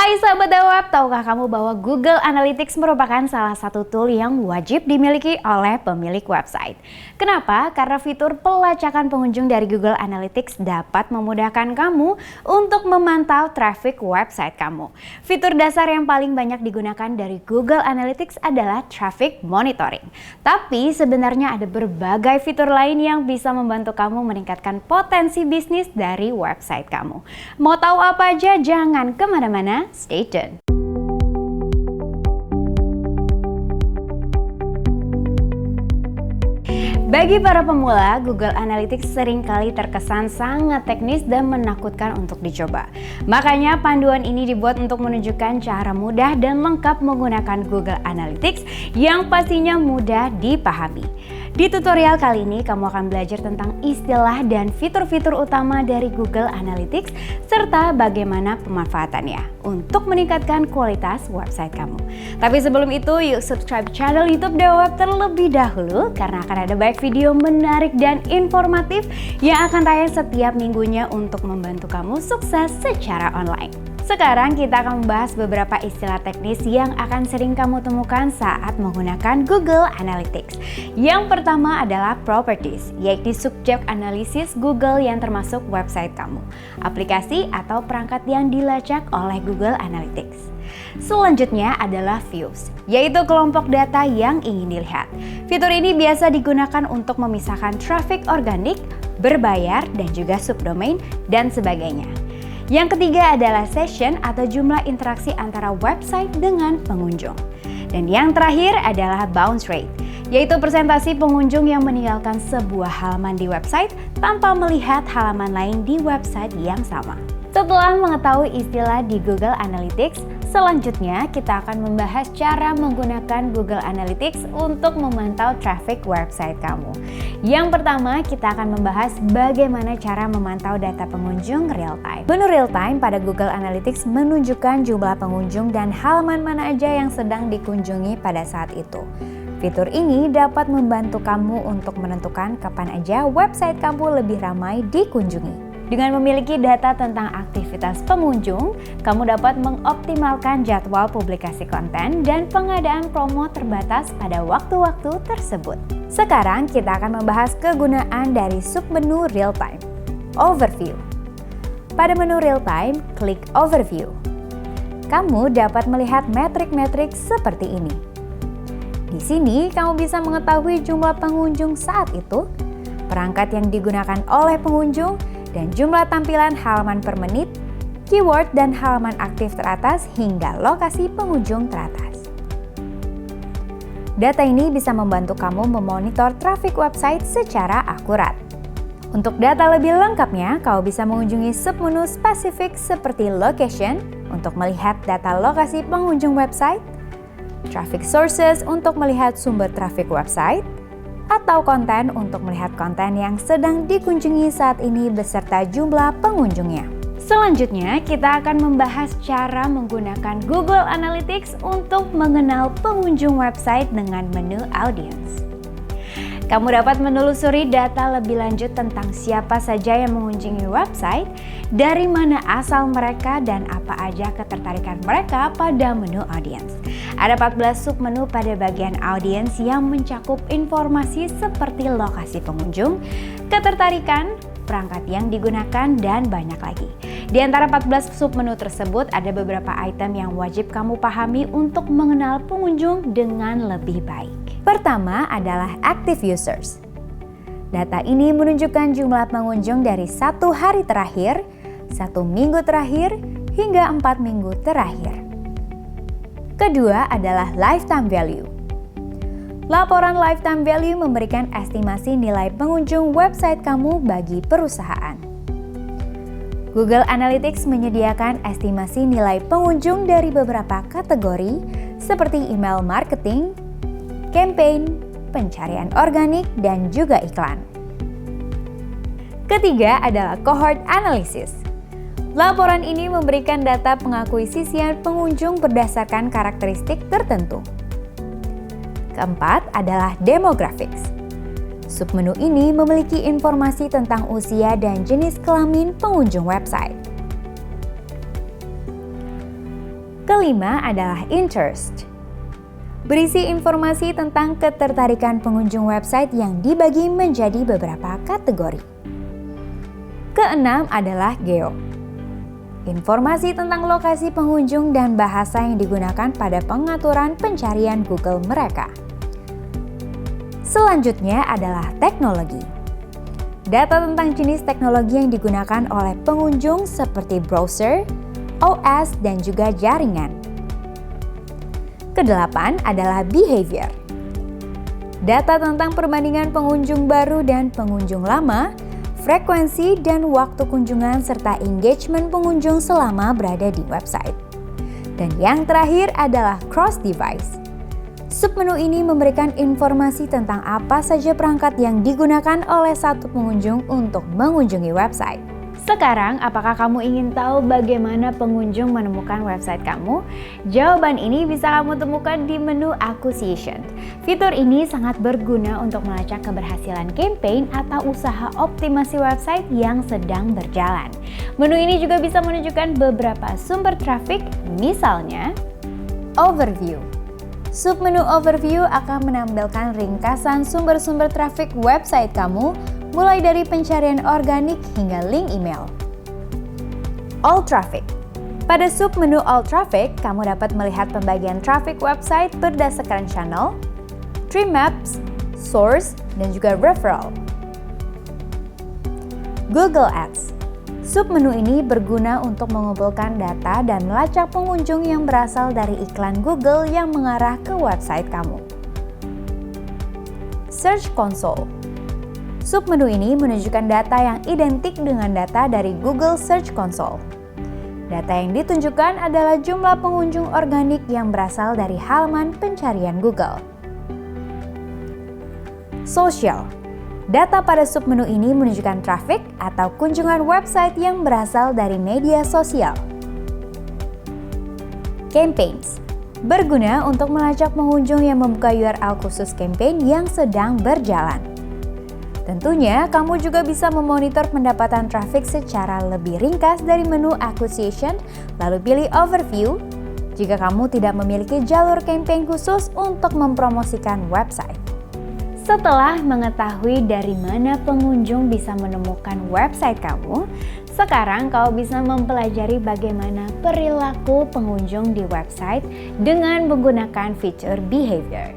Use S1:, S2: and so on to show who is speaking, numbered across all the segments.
S1: Hai sahabat Dawab, tahukah kamu bahwa Google Analytics merupakan salah satu tool yang wajib dimiliki oleh pemilik website? Kenapa? Karena fitur pelacakan pengunjung dari Google Analytics dapat memudahkan kamu untuk memantau traffic website kamu. Fitur dasar yang paling banyak digunakan dari Google Analytics adalah traffic monitoring. Tapi sebenarnya ada berbagai fitur lain yang bisa membantu kamu meningkatkan potensi bisnis dari website kamu. Mau tahu apa aja? Jangan kemana-mana. Stay tuned. Bagi para pemula, Google Analytics seringkali terkesan sangat teknis dan menakutkan untuk dicoba. Makanya panduan ini dibuat untuk menunjukkan cara mudah dan lengkap menggunakan Google Analytics yang pastinya mudah dipahami. Di tutorial kali ini kamu akan belajar tentang istilah dan fitur-fitur utama dari Google Analytics serta bagaimana pemanfaatannya untuk meningkatkan kualitas website kamu. Tapi sebelum itu, yuk subscribe channel YouTube Dawab terlebih dahulu karena akan ada banyak video menarik dan informatif yang akan tayang setiap minggunya untuk membantu kamu sukses secara online. Sekarang kita akan membahas beberapa istilah teknis yang akan sering kamu temukan saat menggunakan Google Analytics. Yang pertama adalah properties, yaitu subjek analisis Google yang termasuk website kamu, aplikasi atau perangkat yang dilacak oleh Google Analytics. Selanjutnya adalah views, yaitu kelompok data yang ingin dilihat. Fitur ini biasa digunakan untuk memisahkan traffic organik, berbayar, dan juga subdomain, dan sebagainya. Yang ketiga adalah session atau jumlah interaksi antara website dengan pengunjung. Dan yang terakhir adalah bounce rate, yaitu persentase pengunjung yang meninggalkan sebuah halaman di website tanpa melihat halaman lain di website yang sama. Setelah mengetahui istilah di Google Analytics, selanjutnya kita akan membahas cara menggunakan Google Analytics untuk memantau traffic website kamu. Yang pertama, kita akan membahas bagaimana cara memantau data pengunjung real time. Menu real time pada Google Analytics menunjukkan jumlah pengunjung dan halaman mana aja yang sedang dikunjungi pada saat itu. Fitur ini dapat membantu kamu untuk menentukan kapan aja website kamu lebih ramai dikunjungi. Dengan memiliki data tentang aktivitas pengunjung, kamu dapat mengoptimalkan jadwal publikasi konten dan pengadaan promo terbatas pada waktu-waktu tersebut. Sekarang kita akan membahas kegunaan dari submenu real time. Overview. Pada menu real time, klik Overview. Kamu dapat melihat metrik-metrik seperti ini. Di sini kamu bisa mengetahui jumlah pengunjung saat itu, perangkat yang digunakan oleh pengunjung, dan jumlah tampilan halaman per menit, keyword dan halaman aktif teratas hingga lokasi pengunjung teratas. Data ini bisa membantu kamu memonitor traffic website secara akurat. Untuk data lebih lengkapnya, kamu bisa mengunjungi submenu spesifik seperti location untuk melihat data lokasi pengunjung website, traffic sources untuk melihat sumber traffic website, atau konten untuk melihat konten yang sedang dikunjungi saat ini beserta jumlah pengunjungnya. Selanjutnya, kita akan membahas cara menggunakan Google Analytics untuk mengenal pengunjung website dengan menu Audience. Kamu dapat menelusuri data lebih lanjut tentang siapa saja yang mengunjungi website, dari mana asal mereka, dan apa aja ketertarikan mereka pada menu audience. Ada 14 submenu pada bagian audience yang mencakup informasi seperti lokasi pengunjung, ketertarikan, perangkat yang digunakan, dan banyak lagi. Di antara 14 submenu tersebut ada beberapa item yang wajib kamu pahami untuk mengenal pengunjung dengan lebih baik. Pertama adalah active users. Data ini menunjukkan jumlah pengunjung dari 1 hari terakhir, 1 minggu terakhir, hingga 4 minggu terakhir. Kedua adalah lifetime value. Laporan lifetime value memberikan estimasi nilai pengunjung website kamu bagi perusahaan. Google Analytics menyediakan estimasi nilai pengunjung dari beberapa kategori seperti email marketing, campaign, pencarian organik, dan juga iklan. Ketiga adalah cohort analysis. Laporan ini memberikan data pengakuisisian pengunjung berdasarkan karakteristik tertentu. Keempat adalah demographics. Submenu ini memiliki informasi tentang usia dan jenis kelamin pengunjung website. Kelima adalah interest. Berisi informasi tentang ketertarikan pengunjung website yang dibagi menjadi beberapa kategori. Keenam adalah geo. Informasi tentang lokasi pengunjung dan bahasa yang digunakan pada pengaturan pencarian Google mereka. Selanjutnya adalah teknologi. Data tentang jenis teknologi yang digunakan oleh pengunjung seperti browser, OS, dan juga jaringan. Kedelapan adalah behavior. Data tentang perbandingan pengunjung baru dan pengunjung lama, frekuensi dan waktu kunjungan serta engagement pengunjung selama berada di website. Dan yang terakhir adalah cross-device. Submenu ini memberikan informasi tentang apa saja perangkat yang digunakan oleh satu pengunjung untuk mengunjungi website. Sekarang, apakah kamu ingin tahu bagaimana pengunjung menemukan website kamu? Jawaban ini bisa kamu temukan di menu Acquisition. Fitur ini sangat berguna untuk melacak keberhasilan campaign atau usaha optimasi website yang sedang berjalan. Menu ini juga bisa menunjukkan beberapa sumber traffic, misalnya Overview. Submenu Overview akan menampilkan ringkasan sumber-sumber traffic website kamu, mulai dari pencarian organik hingga link email. All Traffic. Pada submenu All Traffic, kamu dapat melihat pembagian traffic website berdasarkan channel, tree maps, source, dan juga referral. Google Ads. Submenu ini berguna untuk mengumpulkan data dan melacak pengunjung yang berasal dari iklan Google yang mengarah ke website kamu. Search Console. Submenu ini menunjukkan data yang identik dengan data dari Google Search Console. Data yang ditunjukkan adalah jumlah pengunjung organik yang berasal dari halaman pencarian Google. Social. Data pada submenu ini menunjukkan traffic atau kunjungan website yang berasal dari media sosial. Campaigns. Berguna untuk melacak pengunjung yang membuka URL khusus campaign yang sedang berjalan. Tentunya, kamu juga bisa memonitor pendapatan traffic secara lebih ringkas dari menu Acquisition, lalu pilih Overview jika kamu tidak memiliki jalur campaign khusus untuk mempromosikan website. Setelah mengetahui dari mana pengunjung bisa menemukan website kamu, sekarang kau bisa mempelajari bagaimana perilaku pengunjung di website dengan menggunakan fitur behavior.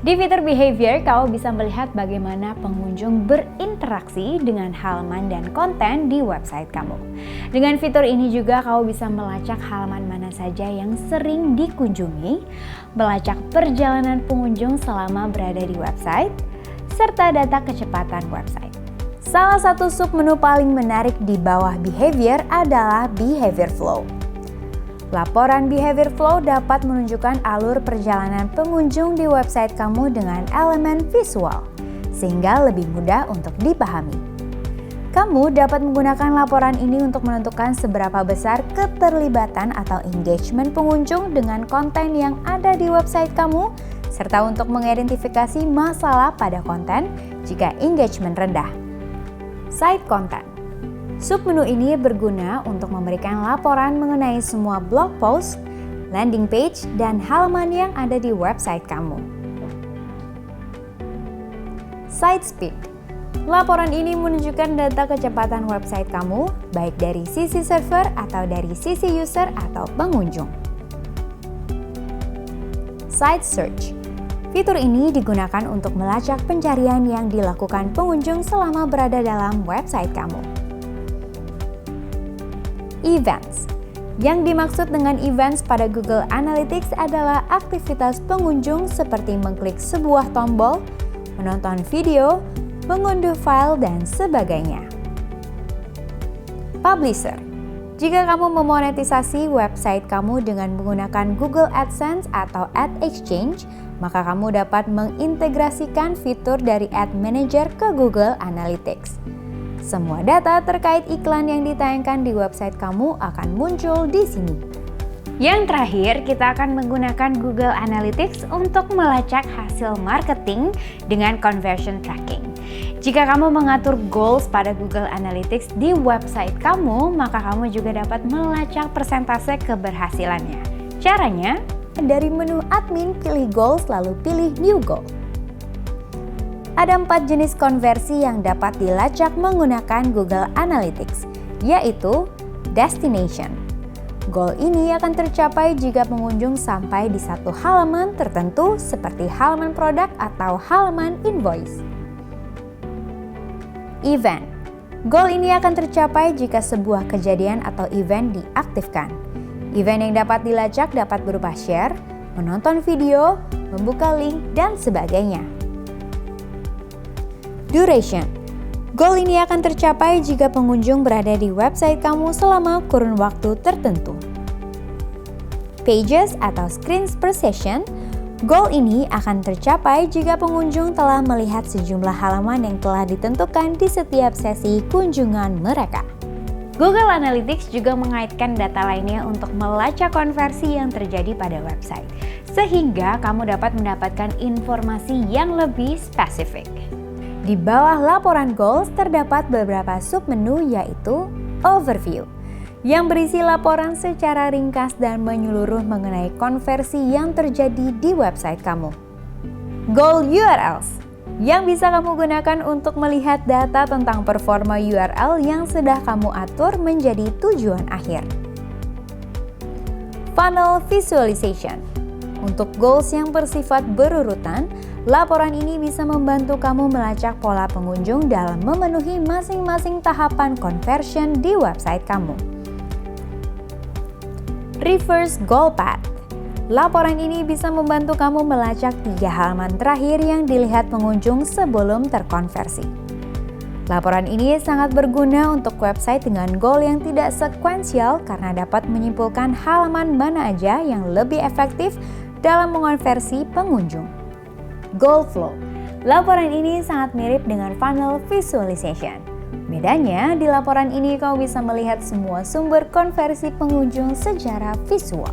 S1: Di fitur behavior, kau bisa melihat bagaimana pengunjung berinteraksi dengan halaman dan konten di website kamu. Dengan fitur ini juga kau bisa melacak halaman mana saja yang sering dikunjungi, melacak perjalanan pengunjung selama berada di website, serta data kecepatan website. Salah satu submenu paling menarik di bawah behavior adalah behavior flow. Laporan behavior flow dapat menunjukkan alur perjalanan pengunjung di website kamu dengan elemen visual, sehingga lebih mudah untuk dipahami. Kamu dapat menggunakan laporan ini untuk menentukan seberapa besar keterlibatan atau engagement pengunjung dengan konten yang ada di website kamu, serta untuk mengidentifikasi masalah pada konten jika engagement rendah. Site Content. Submenu ini berguna untuk memberikan laporan mengenai semua blog post, landing page, dan halaman yang ada di website kamu. Site Speed. Laporan ini menunjukkan data kecepatan website kamu, baik dari sisi server atau dari sisi user atau pengunjung. Site Search. Fitur ini digunakan untuk melacak pencarian yang dilakukan pengunjung selama berada dalam website kamu. Events. Yang dimaksud dengan events pada Google Analytics adalah aktivitas pengunjung seperti mengklik sebuah tombol, menonton video, mengunduh file, dan sebagainya. Publisher. Jika kamu memonetisasi website kamu dengan menggunakan Google AdSense atau Ad Exchange, maka kamu dapat mengintegrasikan fitur dari Ad Manager ke Google Analytics. Semua data terkait iklan yang ditayangkan di website kamu akan muncul di sini. Yang terakhir, kita akan menggunakan Google Analytics untuk melacak hasil marketing dengan conversion tracking. Jika kamu mengatur goals pada Google Analytics di website kamu, maka kamu juga dapat melacak persentase keberhasilannya. Caranya,
S2: dari menu admin pilih goals lalu pilih new goal. Ada 4 jenis konversi yang dapat dilacak menggunakan Google Analytics, yaitu destination. Goal ini akan tercapai jika pengunjung sampai di satu halaman tertentu seperti halaman produk atau halaman invoice. Event. Goal ini akan tercapai jika sebuah kejadian atau event diaktifkan. Event yang dapat dilacak dapat berupa share, menonton video, membuka link, dan sebagainya. Duration. Goal ini akan tercapai jika pengunjung berada di website kamu selama kurun waktu tertentu. Pages atau screens per session. Goal ini akan tercapai jika pengunjung telah melihat sejumlah halaman yang telah ditentukan di setiap sesi kunjungan mereka.
S1: Google Analytics juga mengaitkan data lainnya untuk melacak konversi yang terjadi pada website, sehingga kamu dapat mendapatkan informasi yang lebih spesifik.
S2: Di bawah laporan goals terdapat beberapa submenu yaitu Overview, yang berisi laporan secara ringkas dan menyeluruh mengenai konversi yang terjadi di website kamu. Goal URLs, yang bisa kamu gunakan untuk melihat data tentang performa URL yang sudah kamu atur menjadi tujuan akhir. Funnel Visualization. Untuk goals yang bersifat berurutan, laporan ini bisa membantu kamu melacak pola pengunjung dalam memenuhi masing-masing tahapan conversion di website kamu. Reverse Goal Path. Laporan ini bisa membantu kamu melacak 3 halaman terakhir yang dilihat pengunjung sebelum terkonversi. Laporan ini sangat berguna untuk website dengan goal yang tidak sekuensial karena dapat menyimpulkan halaman mana aja yang lebih efektif dalam mengonversi pengunjung. Goal Flow. Laporan ini sangat mirip dengan Funnel Visualization. Bedanya, di laporan ini kamu bisa melihat semua sumber konversi pengunjung secara visual.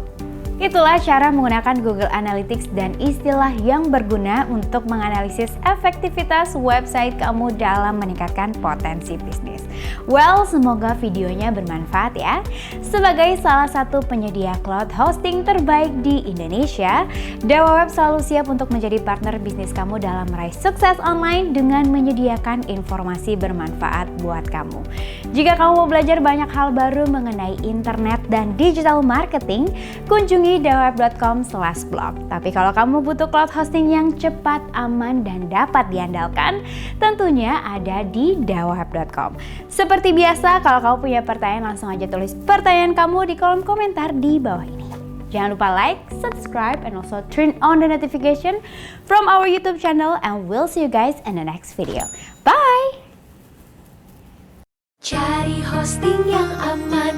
S1: Itulah cara menggunakan Google Analytics dan istilah yang berguna untuk menganalisis efektivitas website kamu dalam meningkatkan potensi bisnis. Well, semoga videonya bermanfaat ya. Sebagai salah satu penyedia cloud hosting terbaik di Indonesia, Dewa Web selalu siap untuk menjadi partner bisnis kamu dalam meraih sukses online dengan menyediakan informasi bermanfaat buat kamu. Jika kamu mau belajar banyak hal baru mengenai internet dan digital marketing, kunjungi dewaweb.com/blog. Tapi kalau kamu butuh cloud hosting yang cepat, aman, dan dapat diandalkan, tentunya ada di dewaweb.com. Seperti biasa, kalau kamu punya pertanyaan, langsung aja tulis pertanyaan kamu di kolom komentar di bawah ini. Jangan lupa like, subscribe, and also turn on the notification from our YouTube channel, and we'll see you guys in the next video. Bye!
S3: Cari hosting yang aman,